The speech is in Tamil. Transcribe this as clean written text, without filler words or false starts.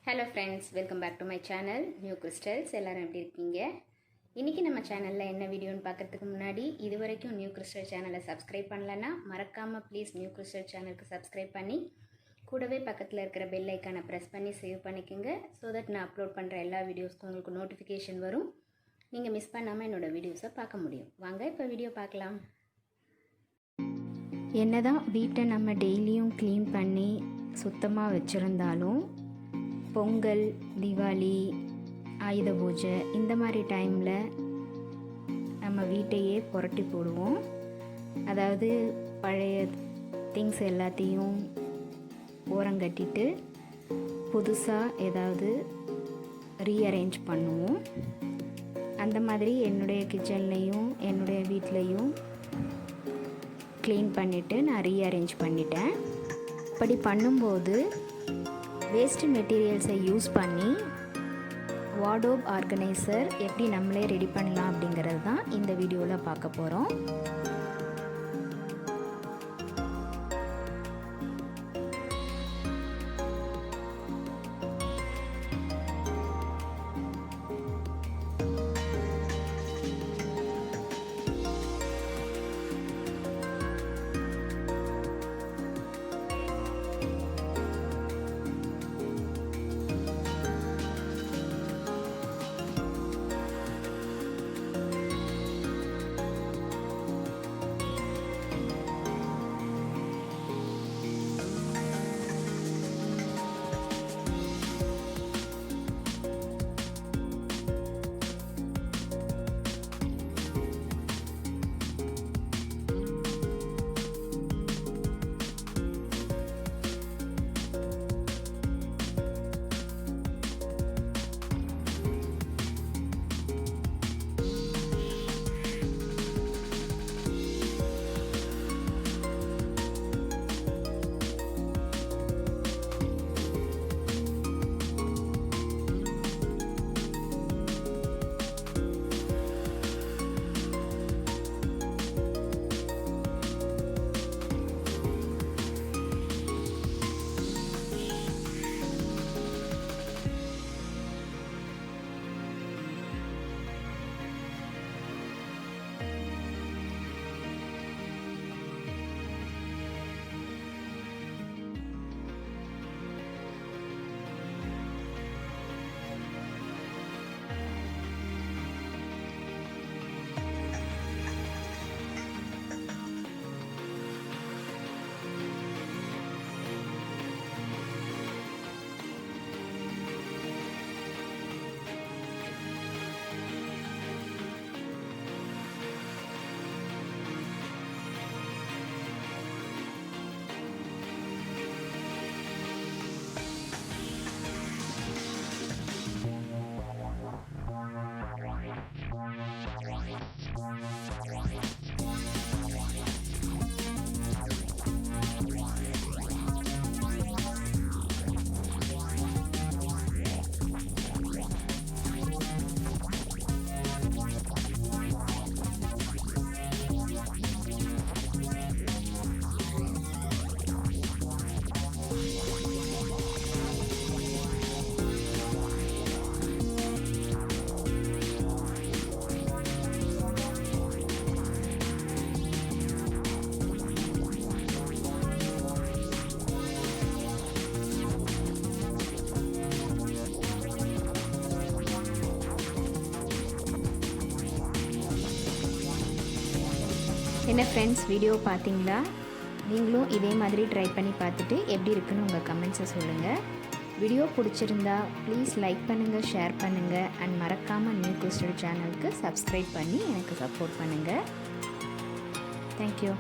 Hello friends, welcome back to my channel new crystals. எல்லோரும் எப்படி இருக்கீங்க? இன்றைக்கி நம்ம சேனலில் என்ன வீடியோன்னு பார்க்குறதுக்கு முன்னாடி இது வரைக்கும் நியூ கிறிஸ்டல் சேனலை சப்ஸ்கிரைப் பண்ணலன்னா மறக்காமல் ப்ளீஸ் நியூ கிறிஸ்டல் சேனலுக்கு சப்ஸ்கிரைப் பண்ணி கூடவே பக்கத்தில் இருக்கிற பெல் ஐக்கானை ப்ரெஸ் பண்ணி சேவ் பண்ணிக்கோங்க. ஸோ தட் நான் அப்லோட் பண்ணுற எல்லா வீடியோஸ்க்கும் உங்களுக்கு நோட்டிஃபிகேஷன் வரும். நீங்கள் மிஸ் பண்ணாமல் என்னோடய வீடியோஸை பார்க்க முடியும். வாங்க இப்போ வீடியோ பார்க்கலாம். என்னதான் வீட்டை நம்ம டெய்லியும் க்ளீன் பண்ணி சுத்தமாக வச்சுருந்தாலும் பொங்கல், தீபாவளி, ஆயுத பூஜை இந்த மாதிரி டைமில் நம்ம வீட்டையே புரட்டி போடுவோம். அதாவது பழைய திங்ஸ் எல்லாத்தையும் ஓரங்கட்டிட்டு புதுசாக ஏதாவது ரீஅரேஞ்ச் பண்ணுவோம். அந்த மாதிரி என்னுடைய கிச்சன்லேயும் என்னுடைய வீட்லேயும் க்ளீன் பண்ணிவிட்டு நான் ரீஅரேஞ்ச் பண்ணிட்டேன். அப்படி பண்ணும்போது வேஸ்ட் மெட்டீரியல்ஸை யூஸ் பண்ணி வார்ட்ரோப் ஆர்கனைசர் எப்படி நம்மளே ரெடி பண்ணலாம் அப்படிங்கிறது தான் இந்த வீடியோவில் பார்க்க போகிறோம். என்ன ஃப்ரெண்ட்ஸ், வீடியோ பார்த்தீங்களா? நீங்களும் இதே மாதிரி ட்ரை பண்ணி பார்த்துட்டு எப்படி இருக்குன்னு உங்கள் கமெண்ட்ஸை சொல்லுங்கள். வீடியோ பிடிச்சிருந்தா ப்ளீஸ் லைக் பண்ணுங்கள், ஷேர் பண்ணுங்கள் அண்ட் மறக்காமல் நியூ கிறிஸ்டல் சேனலுக்கு சப்ஸ்கிரைப் பண்ணி எனக்கு சப்போர்ட் பண்ணுங்கள். தேங்க்யூ.